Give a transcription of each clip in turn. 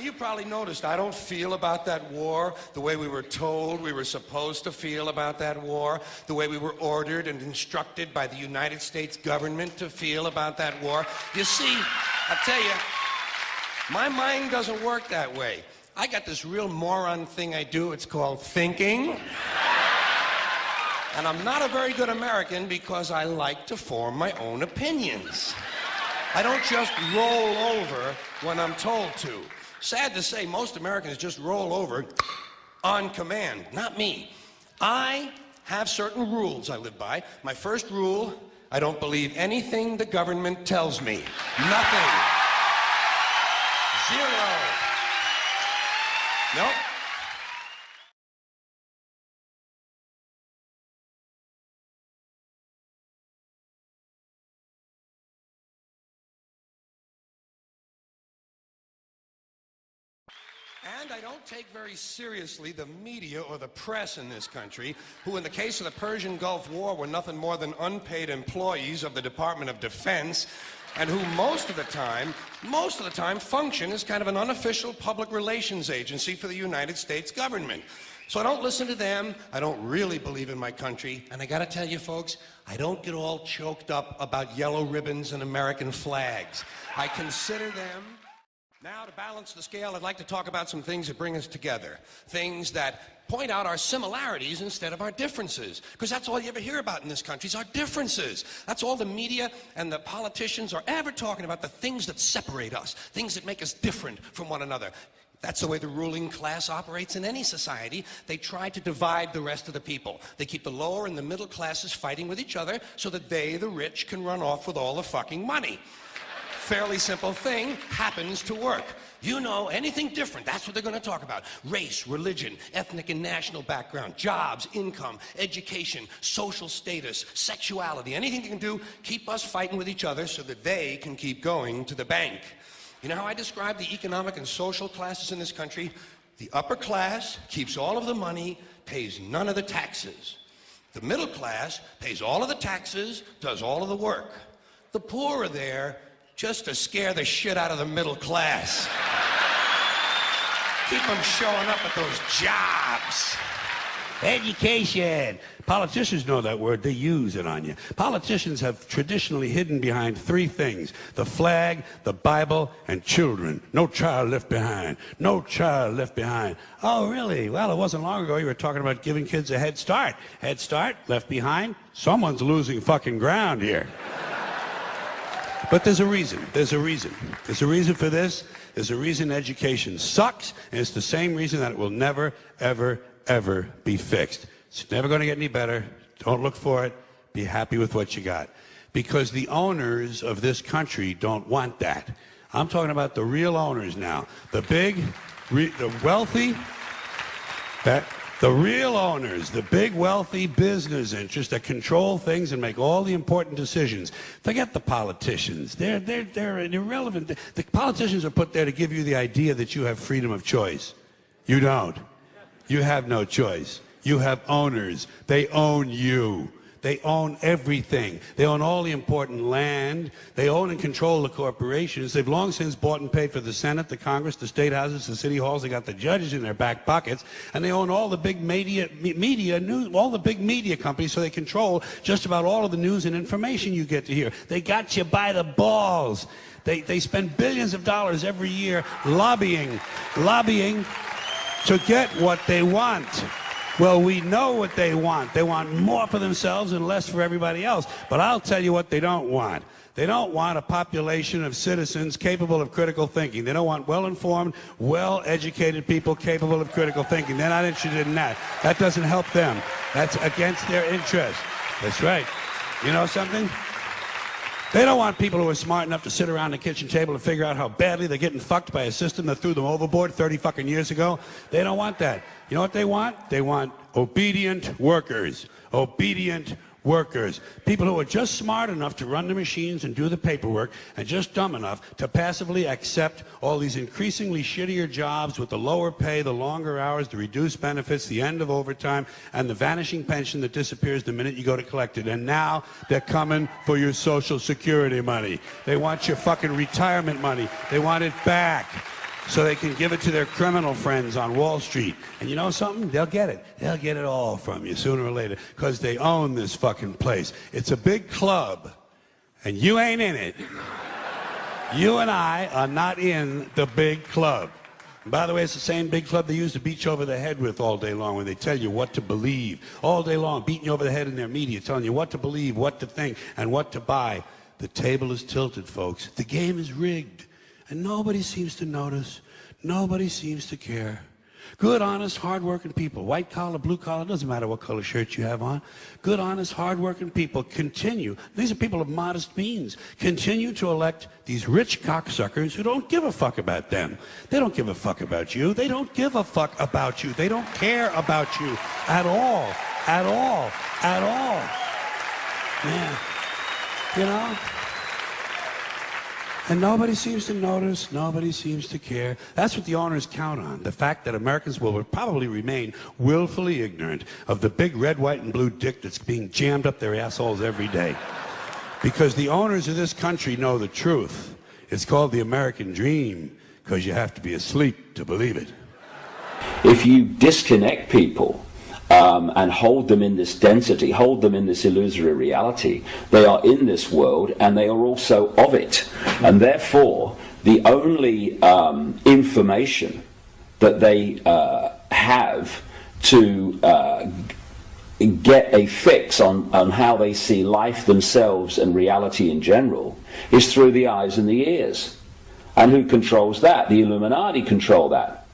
you probably noticed I don't feel about that war the way we were told we were supposed to feel about that war, the way we were ordered and instructed by the United States government to feel about that war. You see, I tell you, my mind doesn't work that way. I got this real moron thing I do. It's called thinking. And I'm not a very good American because I like to form my own opinions. I don't just roll over when I'm told to. Sad to say, most Americans just roll over on command. Not me. I have certain rules I live by. My first rule, I don't believe anything the government tells me. Nothing. Zero. Nope. And I don't take very seriously the media or the press in this country, who in the case of the Persian Gulf War were nothing more than unpaid employees of the Department of Defense, and who most of the time function as kind of an unofficial public relations agency for the United States government. So I don't listen to them, I don't really believe in my country, and I gotta tell you folks, I don't get all choked up about yellow ribbons and American flags. I consider them. Now, to balance the scale, I'd like to talk about some things that bring us together. Things that point out our similarities instead of our differences. Because that's all you ever hear about in this country is our differences. That's all the media and the politicians are ever talking about, the things that separate us, things that make us different from one another. That's the way the ruling class operates in any society. They try to divide the rest of the people. They keep the lower and the middle classes fighting with each other so that they, the rich, can run off with all the fucking money. Fairly simple thing, happens to work. You know, anything different, that's what they're going to talk about. Race, religion, ethnic and national background, jobs, income, education, social status, sexuality, anything they can do, keep us fighting with each other so that they can keep going to the bank. You know how I describe the economic and social classes in this country? The upper class keeps all of the money, pays none of the taxes. The middle class pays all of the taxes, does all of the work. The poor are there just to scare the shit out of the middle class. Keep them showing up at those jobs. Education. Politicians know that word. They use it on you. Politicians have traditionally hidden behind three things: the flag, the Bible, and children. No child left behind. No child left behind. Oh, really? Well, it wasn't long ago you were talking about giving kids a head start. Head start, left behind. Someone's losing fucking ground here. But there's a reason. There's a reason. There's a reason for this. There's a reason education sucks, and it's the same reason that it will never, ever, ever be fixed. It's never going to get any better. Don't look for it. Be happy with what you got. Because the owners of this country don't want that. I'm talking about the real owners now. The big, the wealthy, the real owners, the big wealthy business interests that control things and make all the important decisions. Forget the politicians. They're irrelevant. The politicians are put there to give you the idea that you have freedom of choice. You don't. You have no choice. You have owners. They own you. They own everything. They own all the important land. They own and control the corporations. They've long since bought and paid for the Senate, the Congress, the state houses, the city halls. They got the judges in their back pockets, and they own all the big media news, all the big media companies. So they control just about all of the news and information you get to hear. They got you by the balls. They spend billions of dollars every year lobbying to get what they want. Well, we know what they want. They want more for themselves and less for everybody else. But I'll tell you what they don't want. They don't want a population of citizens capable of critical thinking. They don't want well-informed, well-educated people capable of critical thinking. They're not interested in that. That doesn't help them. That's against their interest. That's right. You know something? They don't want people who are smart enough to sit around the kitchen table and figure out how badly they're getting fucked by a system that threw them overboard 30 fucking years ago. They don't want that. You know what they want? They want obedient workers. Obedient workers. People who are just smart enough to run the machines and do the paperwork, and just dumb enough to passively accept all these increasingly shittier jobs with the lower pay, the longer hours, the reduced benefits, the end of overtime, and the vanishing pension that disappears the minute you go to collect it. And now they're coming for your Social Security money. They want your fucking retirement money. They want it back. so they can give it to their criminal friends on Wall Street. And you know something? They'll get it. They'll get it all from you sooner or later, because they own this fucking place. It's a big club, and you ain't in it. You and I are not in the big club. And by the way, it's the same big club they use to beat you over the head with all day long when they tell you what to believe. All day long, beating you over the head in their media, telling you what to believe, what to think, and what to buy. The table is tilted, folks. The game is rigged. And nobody seems to notice. Nobody seems to care. Good, honest, hard-working people, white collar, blue collar, doesn't matter what color shirt you have on. Good, honest, hard-working people continue. These are people of modest means. Continue to elect these rich cocksuckers who don't give a fuck about them. They don't give a fuck about you. They don't give a fuck about you. They don't care about you at all. At all. At all. Man. You know? And nobody seems to notice, nobody seems to care. That's what the owners count on, the fact that Americans will probably remain willfully ignorant of the big red, white, and blue dick that's being jammed up their assholes every day. Because the owners of this country know the truth. It's called the American dream, because you have to be asleep to believe it. If you disconnect people and hold them in this density, hold them in this illusory reality, they are in this world and they are also of it. And therefore, the only information that they have to get a fix on how they see life, themselves, and reality in general is through the eyes and the ears. And who controls that? The Illuminati control that.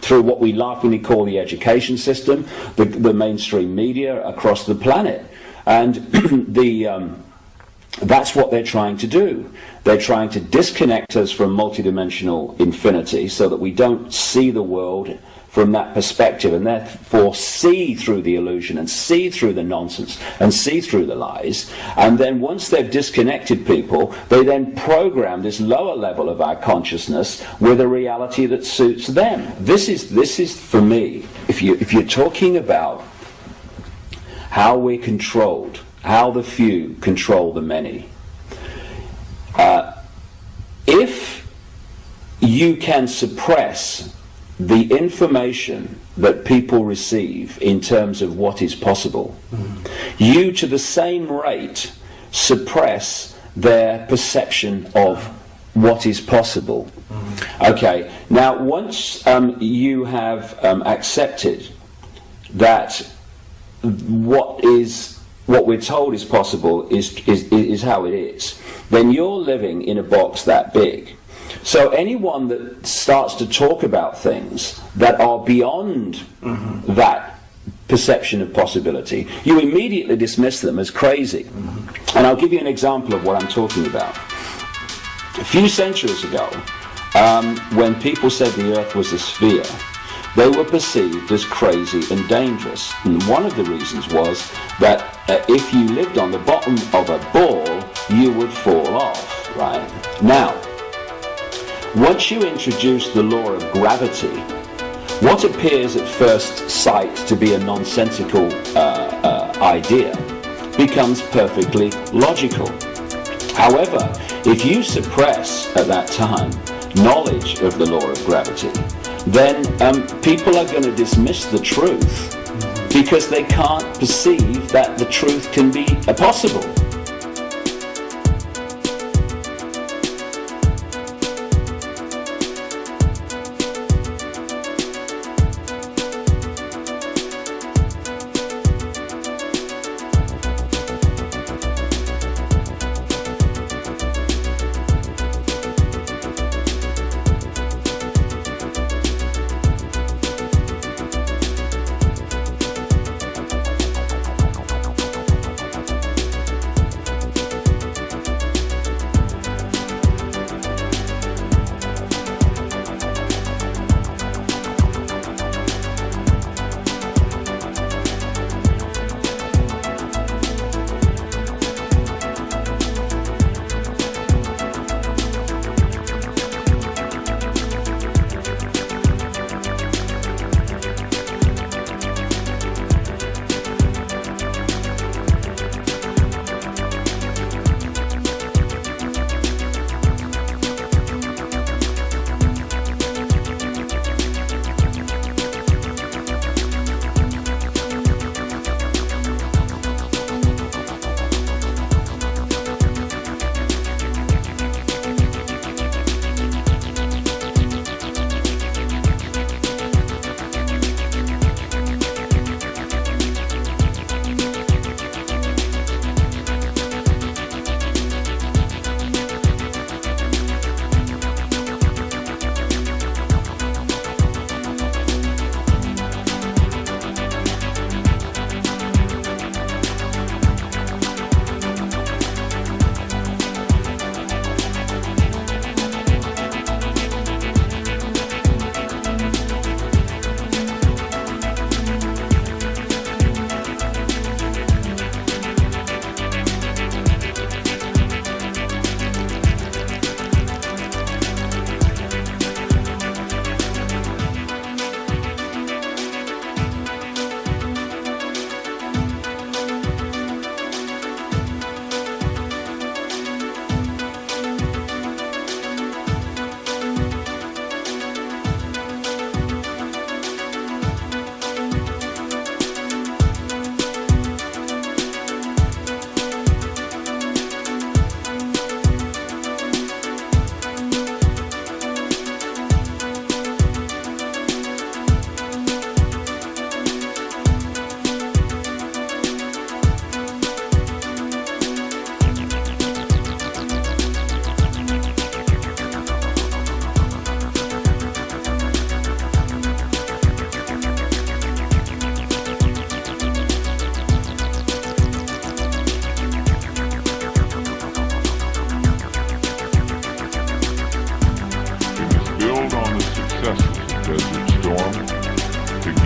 Through what we laughingly call the education system, the mainstream media across the planet. And that's what they're trying to do. They're trying to disconnect us from multidimensional infinity so that we don't see the world from that perspective, and therefore see through the illusion and see through the nonsense and see through the lies. And then once they've disconnected people, they then program this lower level of our consciousness with a reality that suits them. This is for me, if you're talking about how we're controlled, how the few control the many, if you can suppress the information that people receive in terms of what is possible, you to the same rate suppress their perception of what is possible. Okay, now once you have accepted that what we're told is possible is how it is, then you're living in a box that big. So anyone that starts to talk about things that are beyond that perception of possibility, you immediately dismiss them as crazy. And I'll give you an example of what I'm talking about. A few centuries ago, when people said the Earth was a sphere, they were perceived as crazy and dangerous. And one of the reasons was that if you lived on the bottom of a ball, you would fall off, right? Now, once you introduce the law of gravity, what appears at first sight to be a nonsensical idea becomes perfectly logical. However, if you suppress at that time knowledge of the law of gravity, then people are going to dismiss the truth because they can't perceive that the truth can be possible.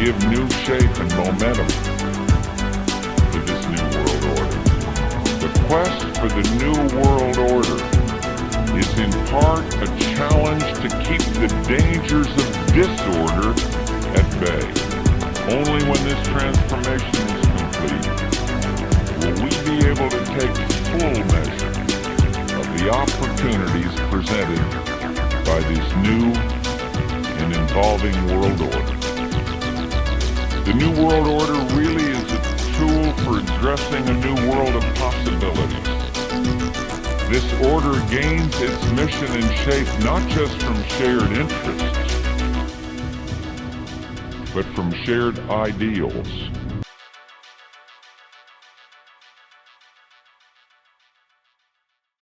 give new shape and momentum to this new world order. The quest for the new world order is in part a challenge to keep the dangers of disorder at bay. Only when this transformation is complete will we be able to take full measure of the opportunities presented by this new and evolving world order. The new world order really is a tool for addressing a new world of possibilities. This order gains its mission and shape not just from shared interests, but from shared ideals.